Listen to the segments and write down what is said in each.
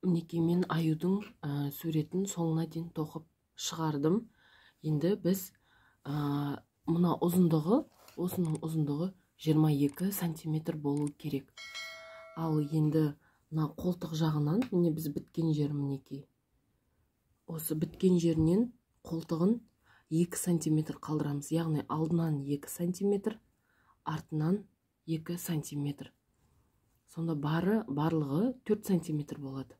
Мінекей мен аюдың суретін соңына дейін тоқып шығардым. Енді біз мына ұзындығы, осының ұзындығы 22 сантиметр болу керек. Ал енді мына қолтық жағынан, міне біз біткен жер мінекей. Осы біткен жерінен қолтығын 2 сантиметр қалдырамыз. Яғни алдынан 2 сантиметр, артынан 2 сантиметр. Сонда барлығы 4 сантиметр болады.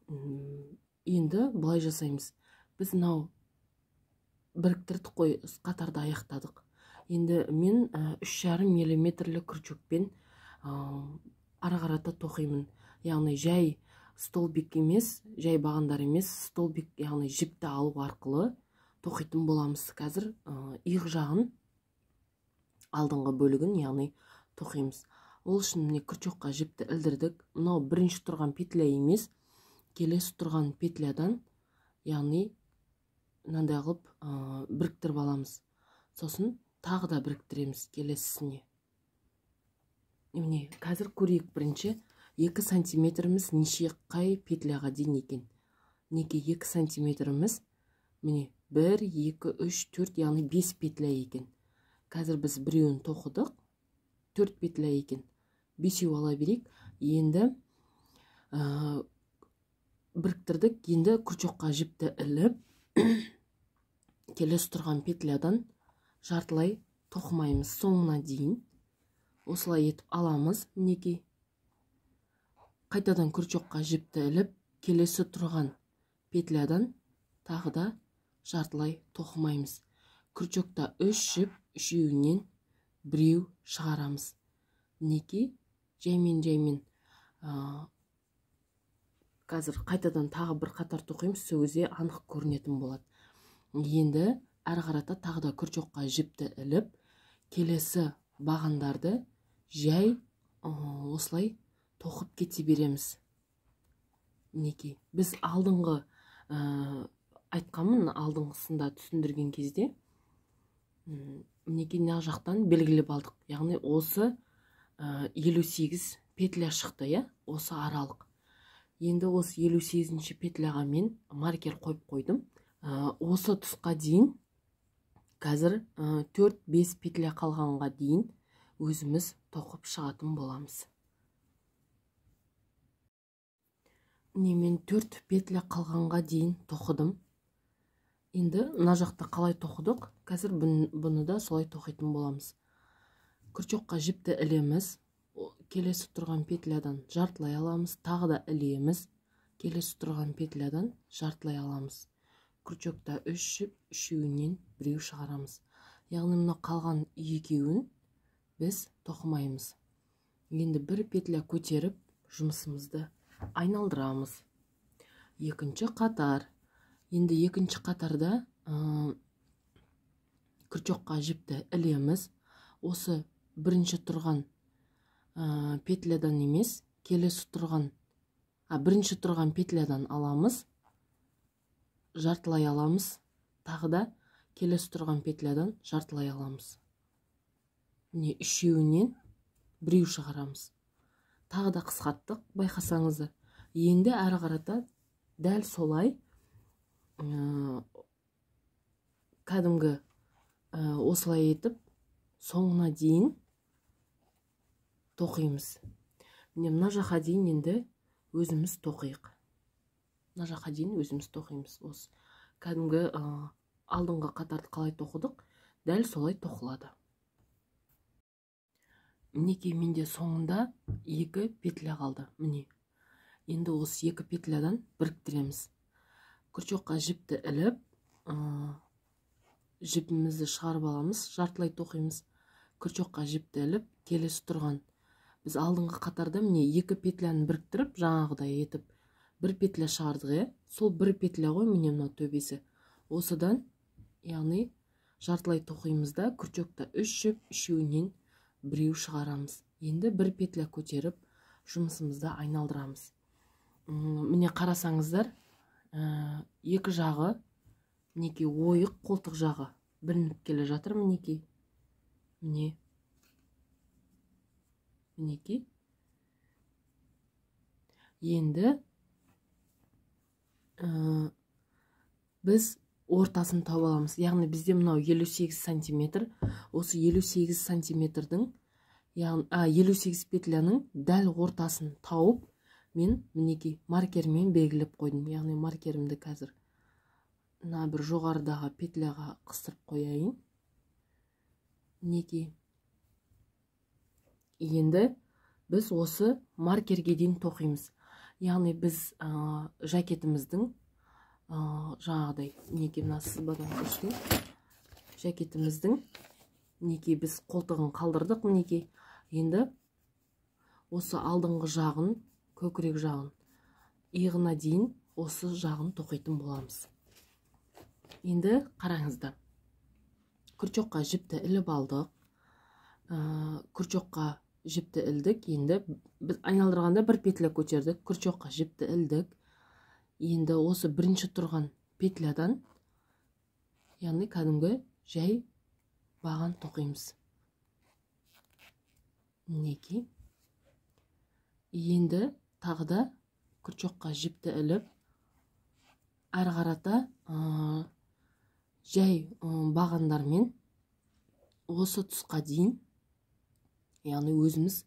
Енді бұлай жасаймыз. Біз мынау біріктірдік қой, қатарды аяқтадық. Енді мен 3,5 миллиметрлі күрчекпен ара-қарата тоқимын. Яғни жай столбик емес, жай бағандар емес, столбик, яғни жіпті алу арқылы тоқитын боламыз. Қазір иық жағын, алдыңғы бөлігін, яғни тоқимыз. Ол үшін міне күрчекқа жіпті ілдірдік. Мынау бірінші тұрған петля емес, келесі тұрған петлядан, яғни мынандай қылып біріктіріп аламыз. Сосын тағы да біріктіреміз келесісіне. Міне қазір көрейік. Бірінші 2 сантиметріміз неше қай петляға дейін екен. Неке 2 сантиметріміз міне 1, 2, 3, 4, яғни 5 петля екен. Қазір біз біреуін тоқыдық, 4 петля екен. 5-еу ала берейік. Енді біріктірдік. Енді күрчекқа жіпті іліп, келесі тұрған петлядан жартылай тоқымаймыз соңына дейін. Осылай етіп аламыз. Мінекей. Қайтадан күрчекқа жіпті іліп, келесі тұрған петлядан тағы да жартылай тоқымаймыз. Күрчекта 3 жіп, үшеуінен біреу шығарамыз. Мінекей, жаймен қазір қайтадан тағы бір қатар тоқимыз, сөзге анық көрінетін болады. Енді әрі қарата тағы да күрчекқа жіпті іліп, келесі бағандарды жай осылай тоқып кете береміз. Мінекей, біз алдыңғы айтқанмын, алдыңғысында түсіндірген кезде мінекей мына жақтан белгілеп алдық. Яғни осы 58 петля шықты, осы аралық. Енді осы 58-ші петляға мен маркер қойып қойдым. Осы тұсқа дейін, қазір 4-5 петля қалғанға дейін өзіміз тоқып шығатын боламыз. Мен 4 петля қалғанға дейін тоқыдым. Енді мына жақта қалай тоқыдық, қазір бұны да солай тоқитын боламыз. Күрчекқа жіпті ілеміз, келесі тұрған петлядан жартылай аламыз, тағы да ілеміз, келесі тұрған петлядан жартылай аламыз. Күрчекта 3 жіп, үшеуінен біреу шығарамыз. Яғни мына қалған екеуін біз тоқымаймыз. Енді бір петля көтеріп жұмысымызды айналдырамыз. Екінші қатар. Енді екінші қатарда күрчекқа жіпті ілеміз. Осы бірінші тұрған петлядан емес, келесі тұрған, бірінші тұрған петлядан аламыз, жартылай аламыз, тағы да келесі тұрған петлядан жартылай аламыз. Міне үшеуінен біреу шығарамыз. Тағы да қысқарттық, байқасаңыздар. Енді әрі қарата дәл солай кәдімгі осылай етіп соңына дейін тоқимыз. Мына жаққа дейін енді өзіміз тоқиық. Мына жаққа дейін өзіміз тоқимыз. Осы кәдімгі алдыңғы қатарды қалай тоқыдық, дәл солай тоқылады. Мінекей, менде соңында 2 петля қалды. Міне. Енді осы 2 петлядан біріктіреміз. Күрчекқа жіпті іліп, жіпімізді шығарып аламыз, жартылай тоқимыз. Күрчекқа жіпті іліп, келесі тұрған. Біз алдыңғы қатарда міне 2 петляны біріктіріп, жаңағыдай етіп, 1 петля шығардық, сол 1 петля ғой, міне мына төбесі. Осыдан, яғни жартылай тоқимызда күрчекта 3 жіп, үшеуінен біреу шығарамыз. Енді 1 петля көтеріп жұмысымызды айналдырамыз. Міне қарасаңыздар, екі жағы мінекей ойық, қолтық жағы білініп келе жатыр. Мінекей, мінекей. Енді біз ортасын тауып аламыз. Яғни бізде мынау 58 сантиметр. Осы 58 сантиметрдің, 58 петляның дәл ортасын тауып, мен мінекей маркермен белгілеп қойдым. Яғни маркерімді қазір бір жоғарыдағы петляға қыстырып қояйын. Мінекей. Енді біз осы маркерге дейін тоқимыз. Яғни біз жакетіміздің жаңағыдай, мінекей мына сызбадан көрсетейін. Жакетіміздің мінекей біз қолтығын қалдырдық, мінекей. Енді осы алдыңғы жағын, көкірек жағын, иығына дейін осы жағын тоқитын боламыз. Енді қараңыздар. Күрчоққа жіпті іліп алдық. Күрчоққа жіпті ілдік. Енді біз айналдырғанда бір петля көтердік. Күрчоққа жіпті ілдік. Енді осы бірінші тұрған петлядан, яғни кәдімгі жай баған тоқимыз. Мінекей. Енді тағы да күрчоққа жіпті іліп, әрі қарата жай бағандармен осы тұсқа дейін, яғни өзіміз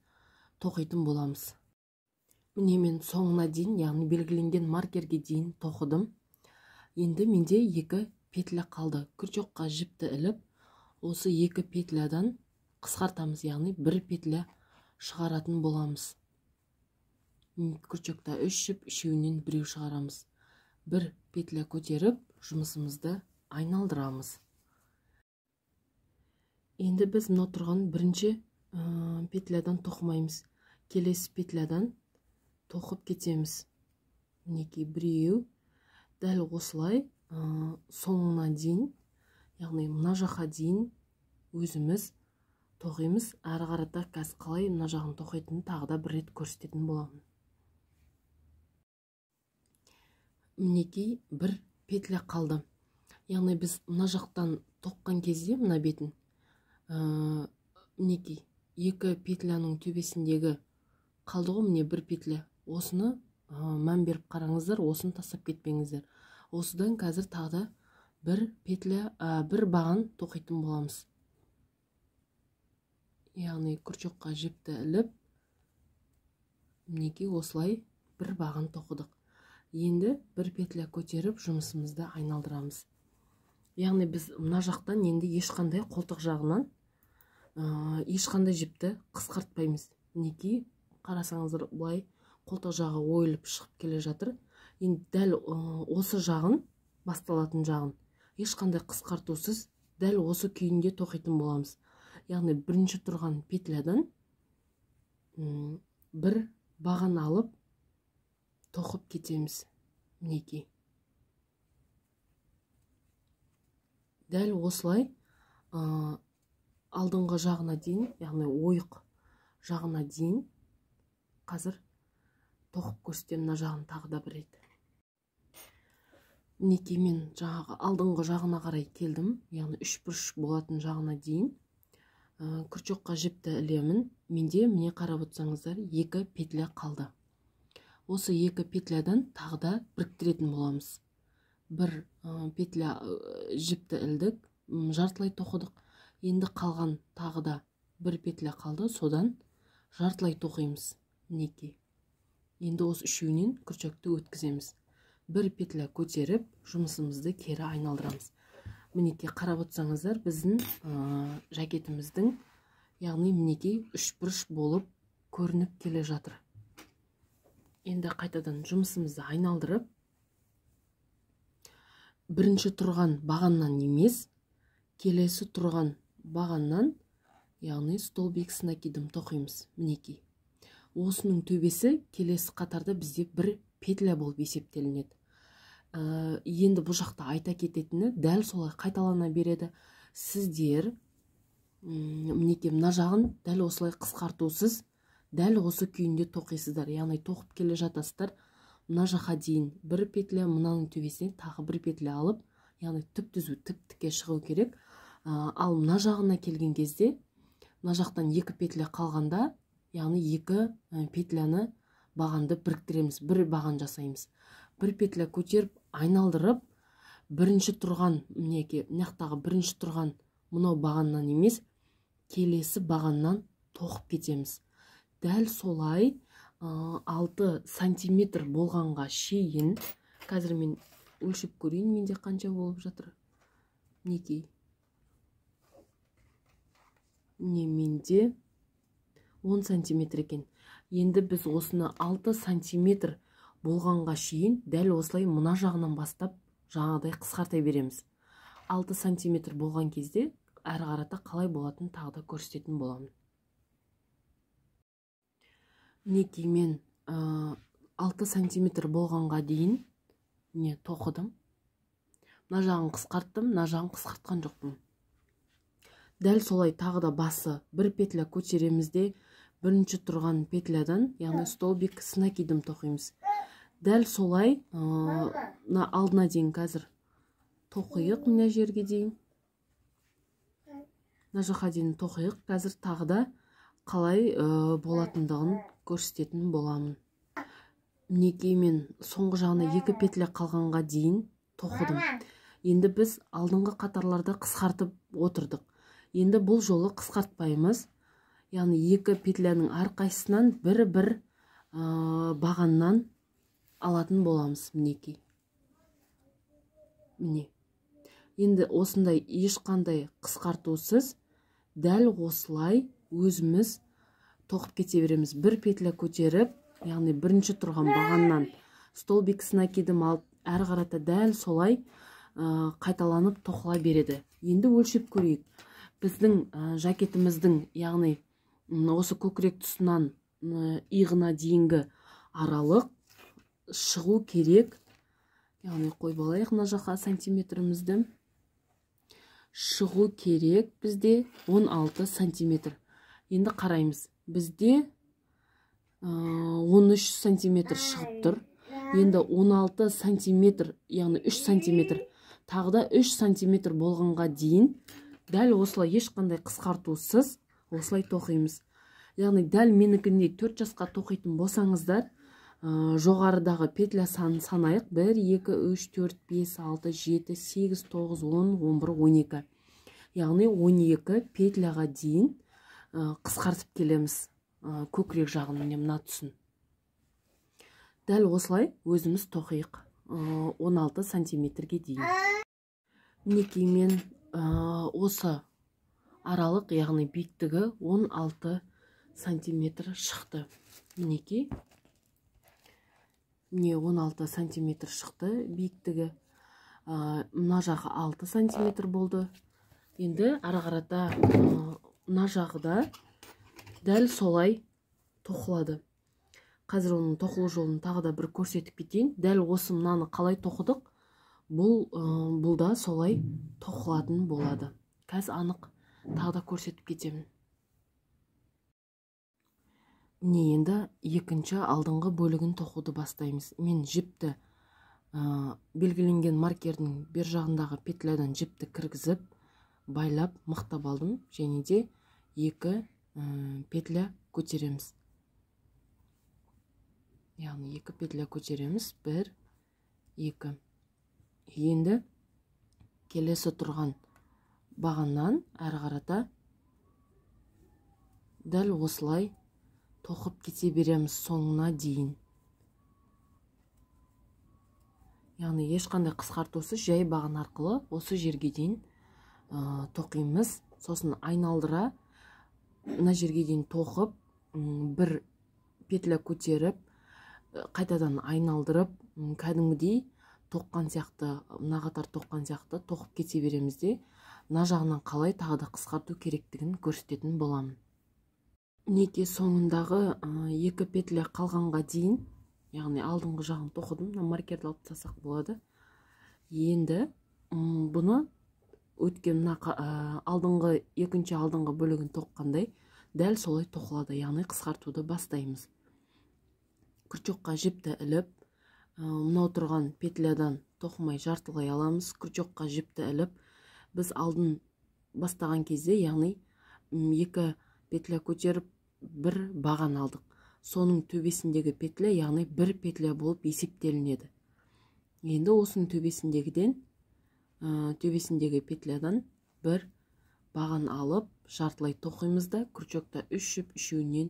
тоқитын боламыз. Міне мен соңына дейін, яғни белгіленген маркерге дейін тоқыдым. Енді менде 2 петля қалды. Күрчоққа жіпті іліп, осы 2 петлядан қысқартамыз, яғни 1 петля шығаратын боламыз. Күрчоқта 3 жіп, үшеуінен біреу шығарамыз. 1 петля көтеріп, жұмысымызды айналдырамыз. Енді біз мына тұрған бірінші петлядан тоқымаймыз. Келесі петлядан тоқып кетеміз. Мінекей біреу, дәл осылай соңына дейін, яғни мына жаққа дейін өзіміз тоқимыз. Әрі қарата қазір қалай мына жағын тоқитынын тағы да бір рет көрсететін боламын. Мінекей 1 петля қалды. Яғни біз мына жақтан тоққан кезде мына бетін, мінекей 2 петляның төбесіндегі қалды ғой, міне 1 петля. Осыны мән беріп қараңыздар, осыны тастап кетпеңіздер. Осыдан қазір тағы да 1 петля, 1 баған тоқитын боламыз. Яғни күрчоққа жіпті іліп, мінекей осылай 1 баған тоқыдық. Енді 1 петля көтеріп жұмысымызды айналдырамыз. Яғни біз мына жақтан енді ешқандай қолтық жағынан ешқандай жіпті қысқартпаймыз. Мінекей қарасаңыздар, бұлай қолтық жағы ойылып шығып келе жатыр. Енді дәл осы жағын, басталатын жағын ешқандай қысқартусыз дәл осы күйінде тоқитын боламыз. Яғни бірінші тұрған петлядан 1 баған алып тоқып кетеміз. Мінекей. Дәл осылай алдыңғы жағына дейін, яғни ойық жағына дейін қазір тоқып көрсетемін. Мына жағын тағы да бір рет. Мінекей мен жаңағы алдыңғы жағына қарай келдім, яғни 3 бұрыш болатын жағына дейін. Күрчоққа жіпті ілемін. Менде міне қарап отырсаңыздар 2 петля қалды. Осы 2 петлядан тағы да біріктіретін боламыз. 1 петля жіпті ілдік, жартылай тоқыдық. Енді қалған тағы да 1 петля қалды, содан жартылай тоқимыз. Мінекей. Енді осы үшеуінен күрчөкті өткіземіз. 1 петля көтеріп, жұмысымызды кері айналдырамыз. Мінекей қарап отырсаңыздар, біздің жакетіміздің, яғни мінекей 3 бұрыш болып көрініп келе жатыр. Енді қайтадан жұмысымызды айналдырып, бірінші тұрған бағаннан емес, келесі тұрған бағаннан, яғни столбик с накидом тоқимыз. Мінекей. Осының төбесі келесі қатарда бізде 1 петля болып есептелінеді. Енді бұл жақта айта кететіні, дәл солай қайталана береді. Сіздер мінекей мына жағын дәл осылай қысқартусыз, дәл осы күйінде тоқисыздар. Яғни тоқып келе жатасыздар. Мына жаққа дейін 1 петля, мынаның төбесіне тағы 1 петля алып, яғни түп-түзу, тіп-тіке шығу керек. Ал мына жағына келген кезде, мына жақтан 2 петля қалғанда, яғни 2 петляны бағанды біріктіреміз, бір баған жасаймыз. Бір петля көтеріп айналдырып, бірінші тұрған мінеки мынаяқтағы бірінші тұрған мынау бағаннан емес, келесі бағаннан тоқып кетеміз. Дәл солай 6 сантиметр болғанға шейін, қазір мен өлшеп көрейін, менде қанша болып жатыр. Мінекей. Менде 10 сантиметр екен. Енді біз осыны 6 сантиметр болғанға шейін дәл осылай мына жағынан бастап жаңағыдай қысқарта береміз. 6 сантиметр болған кезде әрі қарата қалай болатын тағы да көрсететін боламын. Мінекей мен 6 сантиметр болғанға дейін тоқыдым. Мына жағын қысқарттым, мына жағын қысқартқан жоқпын. Дәл солай тағы да басы бір петля көтеремізде бірінші тұрған петлядан, яғни столбик снакидым тоқимыз. Дәл солай алдына дейін қазір тоқиық, мына жерге дейін. Мына жаққа дейін тоқиық. Қазір тағы да қалай болатындығын көрсететін боламын. Мінекей мен соңғы жағына 2 петля қалғанға дейін тоқыдым. Енді біз алдыңғы қатарларды қысқартып отырдық. Енді бұл жолы қысқартпаймыз. Яғни 2 петляның әрқайсынан бір бағаннан алатын боламыз. Мінекей. Міне. Енді осындай ешқандай қысқартусыз дәл осылай өзіміз тоқып кете береміз. Бір петля көтеріп, яғни бірінші тұрған бағаннан столбик снакидым алып, әрі қарата дәл солай қайталанып тоқыла береді. Енді өлшеп көрейік. Біздің жакетіміздің, яғни осы көкірек тұсынан иығына дейінгі аралық шығу керек. Яғни қойып алайық мына жаққа сантиметрімізді. Шығу керек бізде 16 сантиметр. Енді қараймыз. Бізде 13 сантиметр шығып тұр. Енді 16 сантиметр, яғни 3 сантиметр. Тағы да 3 сантиметр болғанға дейін дәл осылай ешқандай қысқартусыз осылай тоқимыз. Яғни дәл менікіндей 4 жасқа тоқитын болсаңыздар, жоғарыдағы петля санын санайық. 1, 2, 3, 4, 5, 6, 7, 8, 9, 10, 11, 12. Яғни 12 петляға дейін қысқартып келеміз көкірек жағын, мына тұсын. Дәл осылай өзіміз тоқиық 16 сантиметрге дейін. Мінекей мен осы аралық, яғни биіктігі 16 сантиметр шықты. Мінекей. Міне 16 сантиметр шықты биіктігі. Мына жағы 6 сантиметр болды. Енді ары қарата мына жағы да дәл солай тоқылады. Қазір оның тоқылу жолын тағы да бір көрсетіп кетейін. Дәл осы мынаны қалай тоқыдық, бұл да солай тоқылатын болады. Қазір анық тағы да көрсетіп кетемін. Міне енді екінші алдыңғы бөлігін тоқуды бастаймыз. Мен жіпті белгіленген маркердің бер жағындағы петлядан жіпті кіргізіп, байлап, мықтап алдым. Және де 2 петля көтереміз. Яғни 2 петля көтереміз. 1, 2. Енді келесі тұрған бағаннан әрі қарата дәл осылай тоқып кете береміз соңына дейін. Яғни ешқандай қысқартусыз жай баған арқылы осы жерге дейін тоқимыз. Сосын айналдыра мына жерге дейін тоқып, бір петля көтеріп, қайтадан айналдырып, кәдімгідей тоққан сияқты, мына қатар тоққан сияқты тоқып кете береміз де, мына жағынан қалай тағы да қысқарту керектігін көрсететін боламын. Мінекей соңындағы 2 петля қалғанға дейін, яғни алдыңғы жағын тоқыдым, маркерді алып тастасақ болады. Енді бұны өткен екінші алдыңғы бөлігін тоққандай дәл солай тоқылады, яғни қысқартуды бастаймыз. Крючокқа жіпті іліп, мынау тұрған петлядан тоқымай жартылай аламыз. Крючокқа жіпті іліп, біз алдын бастаған кезде, яғни 2 петля көтеріп, бір баған алдық. соның төбесіндегі петля, яғни бір петля болып есептелінеді. Енді осының төбесіндегі петлядан бір баған алып, жартылай тоқимыз да крючокта 3 жіп үшеуінен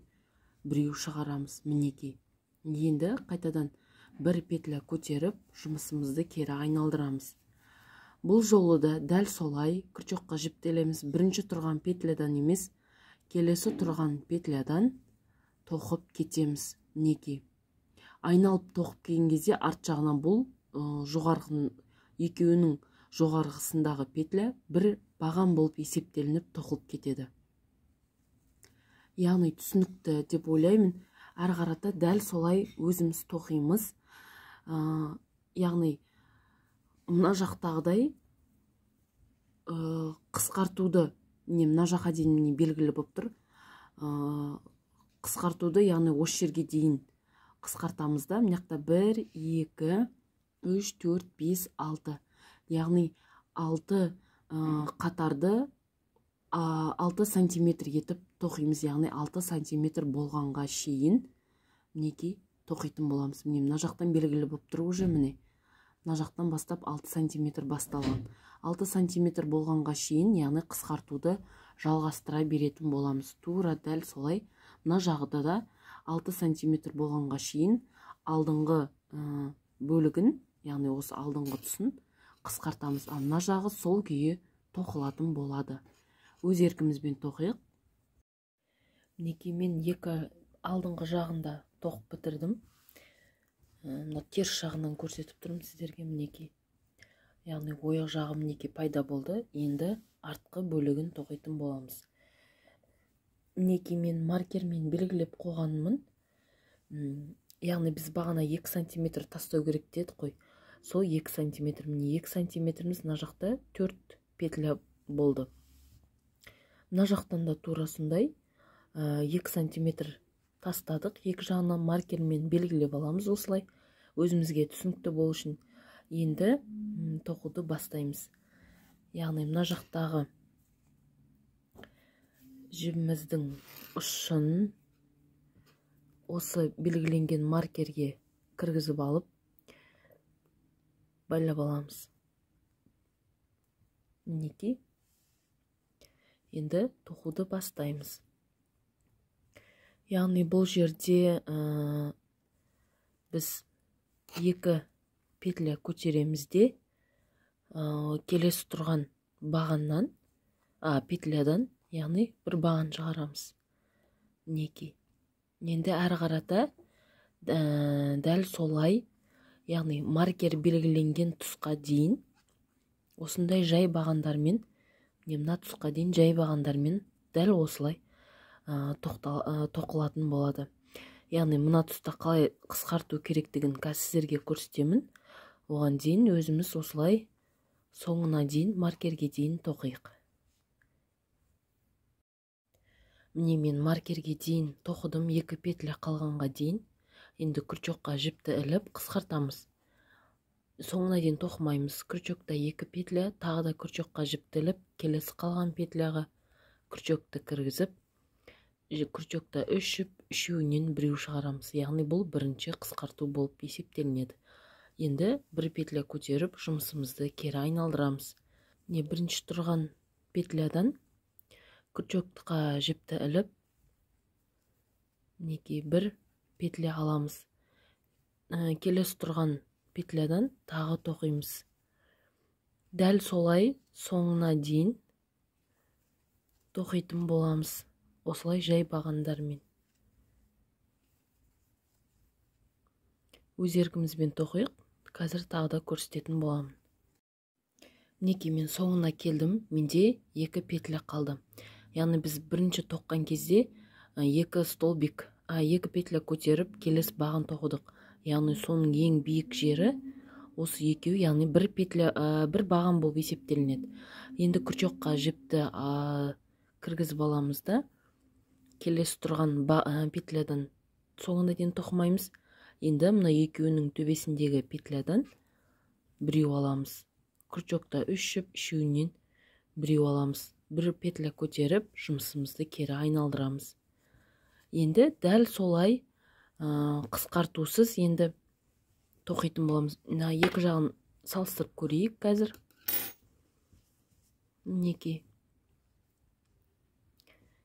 біреу шығарамыз. Мінекей. Енді қайтадан бір петля көтеріп, жұмысымызды кері айналдырамыз. Бұл жолы да дәл солай крючокқа жіптелеміз. Бірінші тұрған петлядан емес, келесі тұрған петлядан тоқып кетеміз. Мінекей. Айналып тоқып келген кезде арт жағынан бұл екеуінің жоғарғысындағы петля бір баған болып есептелініп тоқылып кетеді. Яғни түсінікті деп ойлаймын. Әр қарата дәл солай өзіміз тоқимыз. Яғни мына жақтағыдай қысқартуды, мына жаққа дейін белгілі болып тұр. Қысқартуды, яғни осы жерге дейін қысқартамыз да, мына жақта 1, 2, 3, 4, 5, 6. Яғни 6 қатарды 6 сантиметр етіп тоқимыз. Яғни 6 сантиметр болғанға шейін мінекей тоқитын боламыз. Мына жақтан белгілі болып тұр уже, міне. Мына жақтан бастап 6 сантиметр басталған. 6 сантиметр болғанға шейін, яғни қысқартуды жалғастыра беретін боламыз. Тура дәл солай. Мына жағыда да 6 сантиметр болғанға шейін алдыңғы бөлігін, яғни осы алдыңғы тұсын қысқартамыз. Мына жағы сол күйі тоқылатын болады. Өз еркімізбен тоқиық. Мінекей, мен екі алдыңғы жағында тоқып бітірдім. Мына теріс жағынан көрсетіп тұрмын сіздерге. Мінекей. Яғни ояқ жағы мінекей пайда болды. Енді артқы бөлігін тоқитын боламыз. Мінекей, мен маркермен белгілеп қойғанмын. Яғни біз бағана 2 сантиметр тастау керек дедік қой. Сол 2 сантиметр. Міне 2 сантиметріміз мына жақта 4 петля болды. Мына жақтан да тура сондай 2 сантиметр тастадық. Екі жағынан маркермен белгілеп аламыз осылай. Өзімізге түсінікті болу үшін. Енді тоқуды бастаймыз. Яғни мына жақтағы жібіміздің ұшын осы белгіленген маркерге кіргізіп алып байлап аламыз. Мінекей. Енді тоқуды бастаймыз. Яғни бұл жерде біз 2 петля көтереміз де келесі тұрған бағаннан, петлядан, яғни бір баған шығарамыз. Мінекей. Енді әрі қарата дәл солай, яғни маркер белгіленген тұсқа дейін осындай жай бағандармен, мына тұсқа дейін жай бағандармен дәл осылай тоқылатын болады. Яғни мына тұста қалай қысқарту керектігін сіздерге көрсетемін. Оған дейін өзіміз осылай соңына дейін, маркерге дейін тоқиық. Міне мен маркерге дейін тоқыдым, 2 петля қалғанға дейін. Енді крючокқа жіпті іліп қысқартамыз. Соңына дейін тоқымаймыз. Крючокта 2 петля, тағы да крючокқа жіпті іліп, келесі қалған петляға крючокты кіргізіп, крючокта 3 жіп, үшеуінен біреу шығарамыз. Яғни бұл бірінші қысқарту болып есептелінеді. Енді бір петля көтеріп, жұмысымызды кері айналдырамыз. Бірінші тұрған петлядан крючокқа жіпті іліп, мінекей бір петля аламыз. Келесі тұрған петлядан тағы тоқимыз. Дәл солай соңына дейін тоқитын боламыз. Осылай жай бағандармен. Өз еркімізбен тоқиық. Қазір тағы да көрсететін боламын. Мінекей, мен соңына келдім. Менде 2 петля қалды. Яғни біз бірінші тоққан кезде 2 столбик, 2 петля көтеріп, келесі баған тоқыдық. Яғни соның ең биік жері осы екеу, яғни бір петля, бір баған болып есептелінеді. Енді крючокқа жіпті кіргізіп аламыз да, келесі тұрған петлядан соңына дейін тоқымаймыз. Енді мына екеуінің төбесіндегі петлядан біреу аламыз. Крючокта 3 жіп, үшеуінен біреу аламыз. Бір петля көтеріп, жұмысымызды кері айналдырамыз. Енді дәл солай қысқартусыз енді тоқитын боламыз. Мына екі жағын салыстырып көрейік қазір. Мінекей.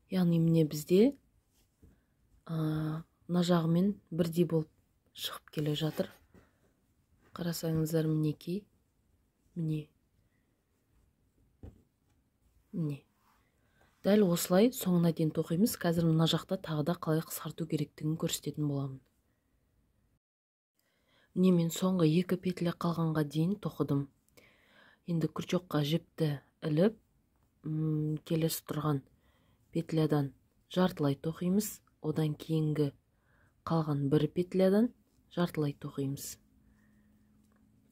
Яғни міне бізде мына жағымен бірдей болып шығып келе жатыр. Қарасаңыздар, мінекей. Міне. Дәл осылай соңына дейін тоқимыз. Қазір мына жақта тағы да қалай қысқарту керектігін көрсететін боламын. Міне мен соңғы екі петля қалғанға дейін тоқыдым. Енді күрчоққа жіпті іліп, келесі тұрған петлядан жартылай тоқимыз. Одан кейінгі қалған бір петлядан жартылай тоқимыз.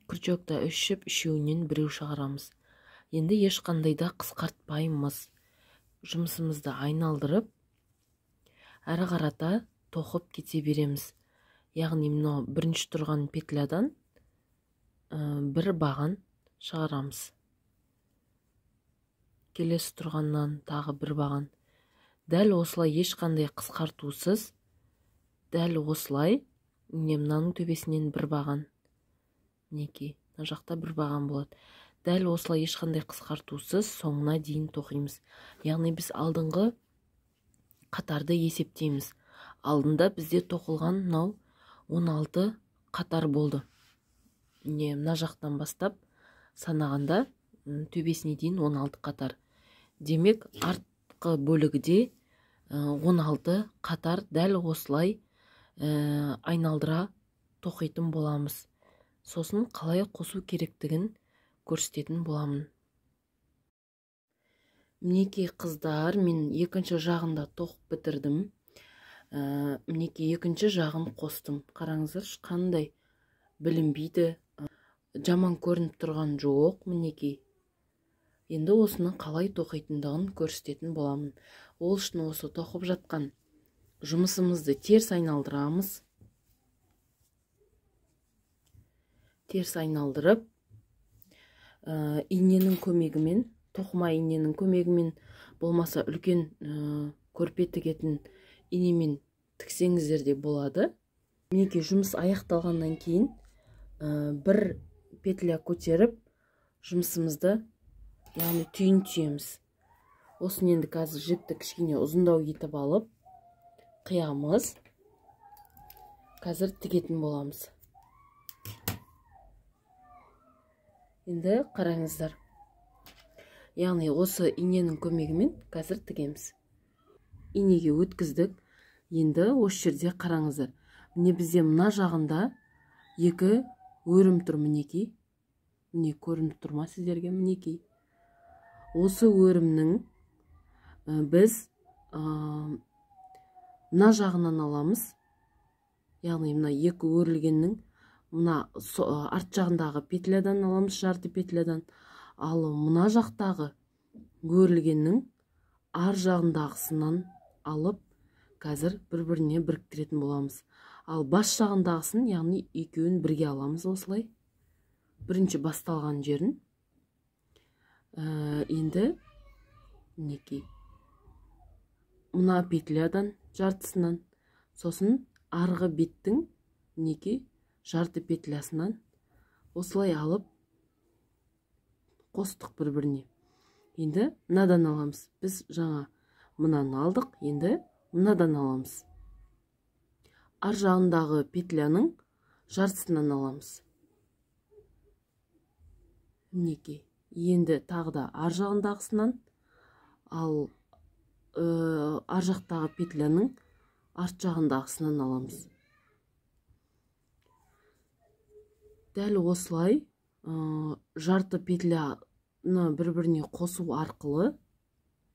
Күрчөкті үш жіп, үшеуінен біреу шығарамыз. Енді ешқандай да қысқартпаймыз. Жұмысымызды айналдырып, әрі қарата тоқып кете береміз. Яғни мынау бірінші тұрған петлядан бір баған шығарамыз. Келесі тұрғаннан тағы бір баған. Дәл осылай ешқандай қысқартусыз, дәл осылай мынаның төбесінен бір баған. Мінекей, мына жақта бір баған болады. Дәл осылай ешқандай қысқартусыз соңына дейін тоқимыз. Яғни біз алдыңғы қатарды есептейміз. Алдында бізде тоқылған мынау 16 қатар болды. Мына жақтан бастап санағанда төбесіне дейін 16 қатар. Демек, артқы бөлігіде 16 қатар дәл осылай айналдыра тоқитын боламыз. Сосын қалай қосу керектігін көрсететін боламын. Мінекей қыздар, мен екінші жағында тоқып бітірдім. Мінекей екінші жағын қостым. Қараңыздар, қандай білінбейді, жаман көрініп тұрған жоқ. Мінекей. Енді осыны қалай тоқитындығын көрсететін боламын. Ол үшін осы тоқып жатқан жұмысымызды теріс айналдырамыз. Теріс айналдырып, иненің көмегімен, тоқыма иненің көмегімен, болмаса үлкен көрпе тігетін инемен тіксеңіздер де болады. Мінекей жұмыс аяқталғаннан кейін бір петля көтеріп жұмысымызды, яғни түйін түйеміз. Осын енді қазір жіпті кішкене ұзындау етіп алып, қиямыз. Қазір тігетін боламыз. Енді қараңыздар. Яғни осы иненің көмегімен қазір тігеміз. Инеге өткіздік. Енді осы жерде қараңыздар. Міне бізде мына жағында екі өрім тұр, мінекей. Міне көрініп тұрма сіздерге, мінекей. Осы өрімнің біз мына жағынан аламыз. Яғни мына екі өрілгеннің мына арт жағындағы петлядан аламыз, жарты петлядан. Ал мына жақтағы өрілгеннің ар жағындағысынан алып, қазір бір-біріне біріктіретін боламыз. Ал бас жағындағысын, яғни екеуін бірге аламыз осылай. Бірінші басталған жерін. Енді мінекей. Мына петлядан жартысынан, сосын арғы беттің мінекей жарты петлясынан осылай алып қостық бір-біріне. Енді мынадан аламыз. Біз жаңа мынаны алдық, енді мынадан аламыз. Ар жағындағы петляның жартысынан аламыз. Мінекей. Енді тағы да ар жағындағысынан, ал ар жақтағы петляның арт жағындағысынан аламыз. Дәл осылай жарты петляны бір-біріне қосу арқылы,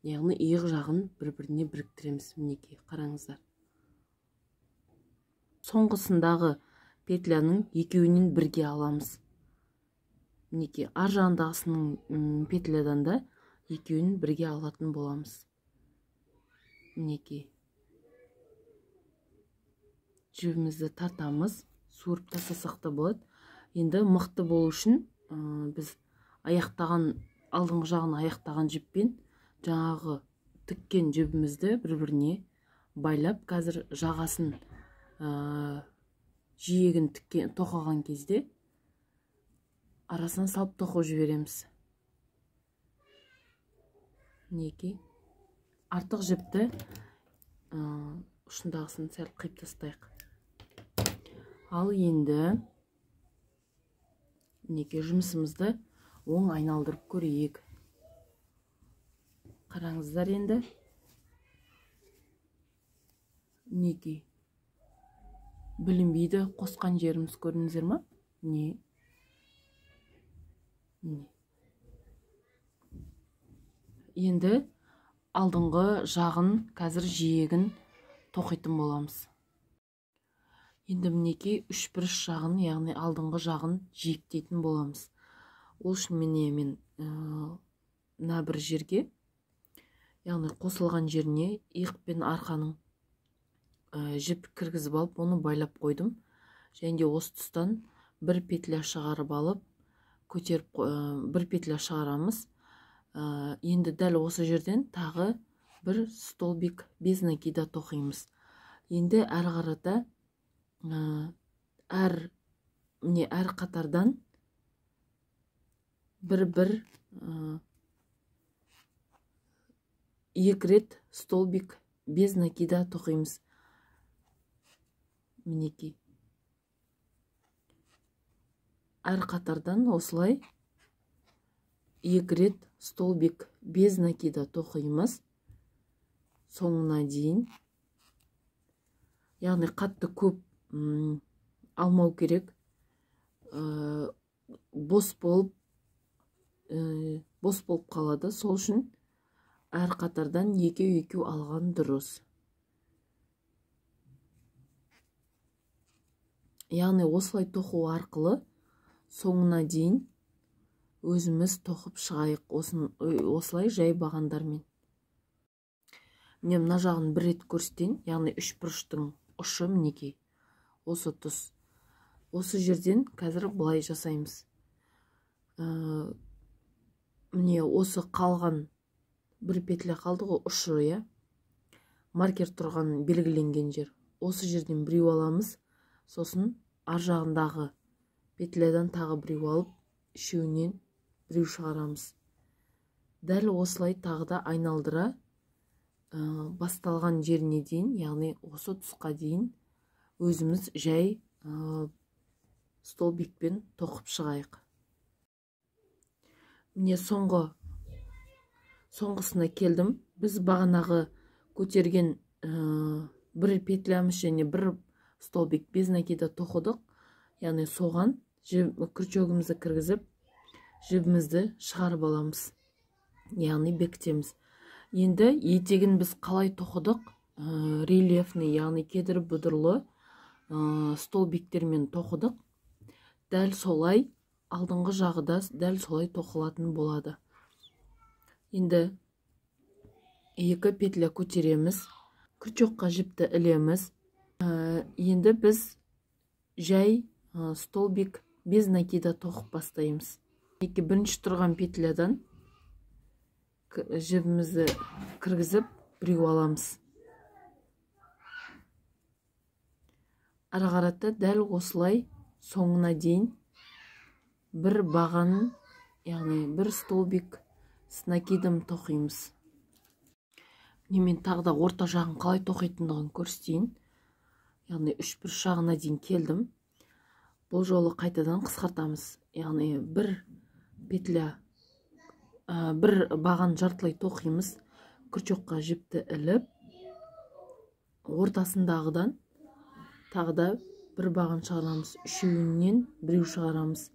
яғни иық жағын бір-біріне біріктіреміз. Мінекей, қараңыздар. Соңғысындағы петляның екеуінен бірге аламыз. Мінекей, ар жағындағысының петлядан да екеуін бірге алатын боламыз. Мінекей. Жібімізді тартамыз, суырып тастасақ та болады. Енді мықты болу үшін біз аяқтаған, алдыңғы жағын аяқтаған жіппен жаңағы тіккен жібімізді бір-біріне байлап, қазір жағасын жиегін тоқыған кезде арасына салып тоқып жібереміз. Мінекей артық жіпті ұшындағысын сәл қиып тастайық. Ал енді мінекей жұмысымызды оң айналдырып көрейік. Қараңыздар енді. Мінекей білінбейді, қосқан жеріміз көрдіңіздер ма? Не? Енді алдыңғы жағын, қазір жиегін тоқитын боламыз. Енді мінекей үшбұрыш жағын, яғни алдыңғы жағын жиектейтін боламыз. Ол үшін мен мына бір жерге, яғни қосылған жеріне иық пен арқаның жіп кіргізіп алып, оны байлап қойдым. Және де осы тұстан бір петля шығарып алып, көтеріп бір петля шығарамыз. Енді дәл осы жерден тағы бір столбик без накида тоқимыз. Енді әр қарата әр қатардан бір екі рет столбик без накида тоқимыз. Мінекей әр қатардан осылай екі рет столбик без накида тоқимыз соңына дейін. Яғни қатты көп алмау керек. Бос болып қалады. Сол үшін әр қатардан екеу алған дұрыс. Яғни осылай тоқу арқылы соңына дейін өзіміз тоқып шығайық. Осылай жай бағандармен. Міне мына жағын бір рет көрсетейін. Яғни үш бұрыштың ұшы мінекей. Осы тұс. Осы жерден қазір бұлай жасаймыз. Міне осы қалған бір петля қалды ғой, ұшы, я. Маркер тұрған белгіленген жер. Осы жерден біреу аламыз. Сосын ар жағындағы петлядан тағы біреу алып, үшеуінен біреу шығарамыз. Дәл осылай тағы да айналдыра басталған жеріне дейін, яғни осы тұсқа дейін өзіміз жай столбикпен тоқып шығайық. Міне соңғысына келдім. Біз бағанағы көтерген бір петлямыз және бір столбик без накида тоқыдық. Яғни соған күрчөгімізді кіргізіп, жібімізді шығарып аламыз. Яғни бекітеміз. Енді етегін біз қалай тоқыдық? Рельефный, яғни кедір бұдырлы столбиктермен тоқыдық. Дәл солай алдыңғы жағы да дәл солай тоқылатын болады. Енді екі петля көтереміз, күрчөкқа жіпті ілеміз. Енді біз жай столбик без накида тоқып бастаймыз. Бірінші тұрған петлядан жібімізді кіргізіп біреу аламыз. Ары қарата дәл осылай соңына дейін бір баған, яғни бір столбик с накидом тоқимыз. Мен тағы да орта жағын қалай тоқитындығын көрсетейін. Яғни үш бұрыш жағына дейін келдім. Бұл жолы қайтадан қысқартамыз. Яғни бір петля, бір баған жартылай тоқимыз. Күрчөкқа жіпті іліп, ортасындағыдан тағы да бір баған шығарамыз. Үшеуінен біреу шығарамыз.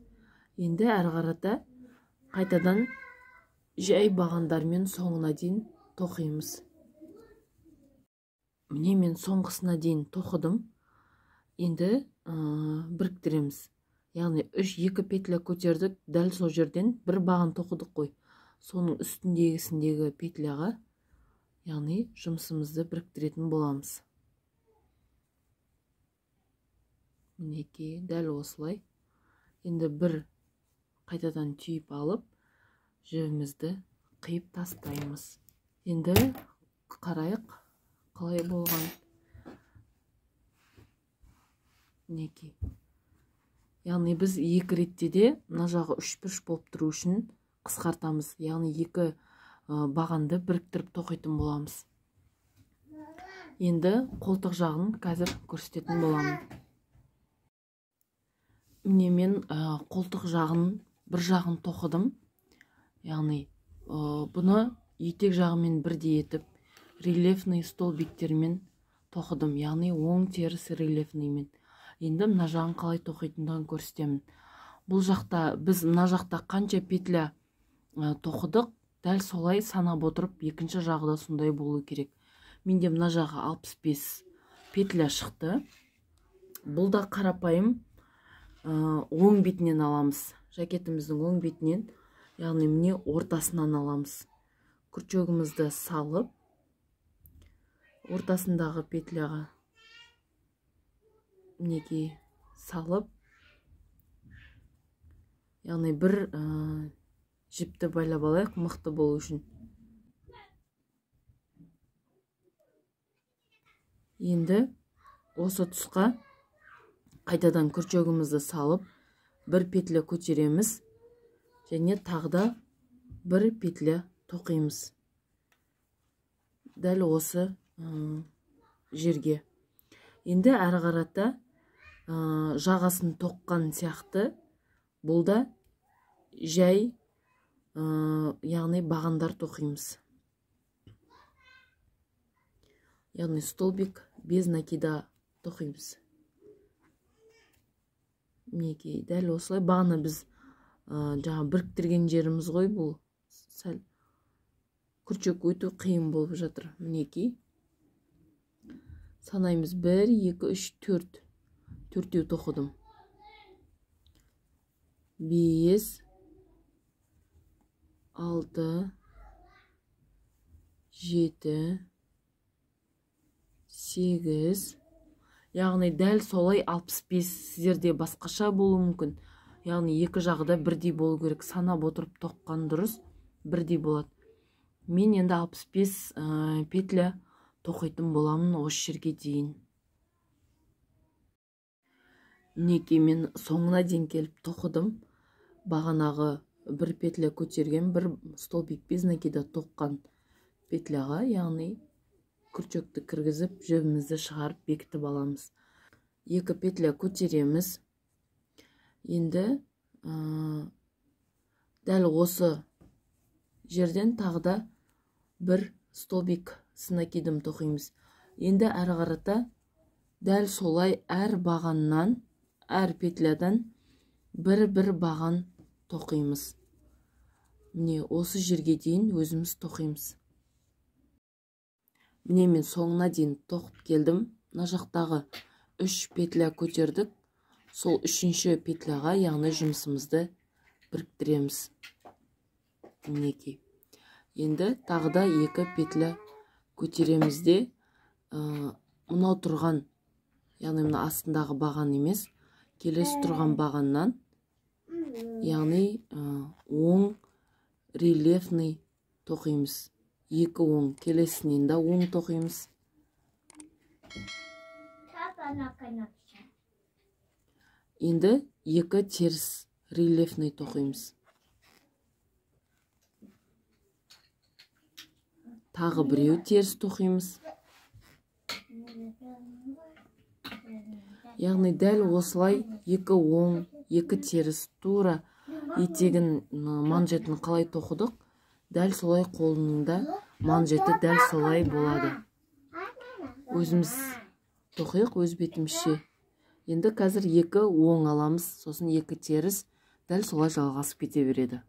Енді әр қарата қайтадан жай бағандармен соңына дейін тоқимыз. Міне мен соңғысына дейін тоқыдым. Енді біріктіреміз. Яғни екі петля көтердік. Дәл сол жерден бір баған тоқыдық қой. Соның үстіндегісіндегі петляға, яғни жұмысымызды біріктіретін боламыз. Мінекей дәл осылай. Енді бір қайтадан түйіп алып, жібімізді қиып тастаймыз. Енді қарайық қалай болған. мінекей. Яғни біз екі ретте де мына жағы үшбұрыш болып тұру үшін қысқартамыз. Яғни екі бағанды біріктіріп тоқитын боламыз. Енді қолтық жағын қазір көрсететін боламын. Міне мен қолтық жағын бір жағын тоқыдым. Яғни бұны етек жағымен бірдей етіп рельефный столбиктермен тоқыдым. Яғни оң теріс рельефныймен. Енді мына жағын қалай тоқитындығын көрсетемін. Бұл жақта біз мына жақта қанша петля тоқыдық, дәл солай санап отырып екінші жағы да сондай болу керек. Менде мына жағы 65 петля шықты. Бұл да қарапайым оң бетінен аламыз. Жакетіміздің оң бетінен, яғни міне ортасынан аламыз. Күрчөгімізді салып, ортасындағы петляға мінекей салып, яғни бір жіпті байлап алайық, мықты болу үшін. Енді осы тұсқа қайтадан күрчөгімізді салып, бір петля көтереміз және тағда бір петля тоқимыз. Дәл осы жерге. Енді әрі қарата жағасын тоққан сияқты, бұл да жай, яғни бағандар тоқимыз. Яғни столбик без накида тоқимыз. Мінекей, дәл осылай. Бағана біз жаңа біріктірген жеріміз ғой, бұл сәл күрчек өту қиын болып жатыр. Мінекей. Санаймыз 1, 2, 3, 4. Төртеу тоқыдым. 5, 6, 7, 8. Яғни дәл солай 65. Сіздерде басқаша болуы мүмкін. Яғни екі жағы да бірдей болу керек. Санап отырып тоққан дұрыс, бірдей болады. Мен енді 65 петля тоқитын боламын осы жерге дейін. Мінекей мен соңына дейін келіп тоқыдым. Бағанағы бір петля көтерген, бір столбик без накида тоққан петляға, яғни күрчекті кіргізіп, жібімізді шығарып бекітіп аламыз. Екі петля көтереміз. Енді дәл осы жерден тағда бір столбик с накидом тоқимыз. Енді әрі қарата дәл солай әр бағаннан, әр петлядан бір баған тоқимыз. Міне осы жерге дейін өзіміз тоқимыз. Міне мен соңына дейін тоқып келдім. Мына жақтағы 3 петля көтердік. Сол үшінші петляға, яғни жұмысымызды біріктіреміз. Мінекей. Енді тағы да 2 петля көтереміз де, мынау тұрған, яғни мына астындағы баған емес, келесі тұрған бағаннан, яғни оң рельефный тоқимыз. 2 оң, келесінен де оң тоқимыз. Енді 2 теріс рельефный тоқимыз. Тағы біреу теріс тоқимыз. Яғни дәл осылай 2 оң, 2 теріс тура етегін манжетін қалай тоқыдық, дәл солай қолының да манжеті дәл солай болады. Өзіміз тоқиық өз бетімізше. Енді қазір 2 оң аламыз, сосын 2 теріс, дәл солай жалғасып кете береді.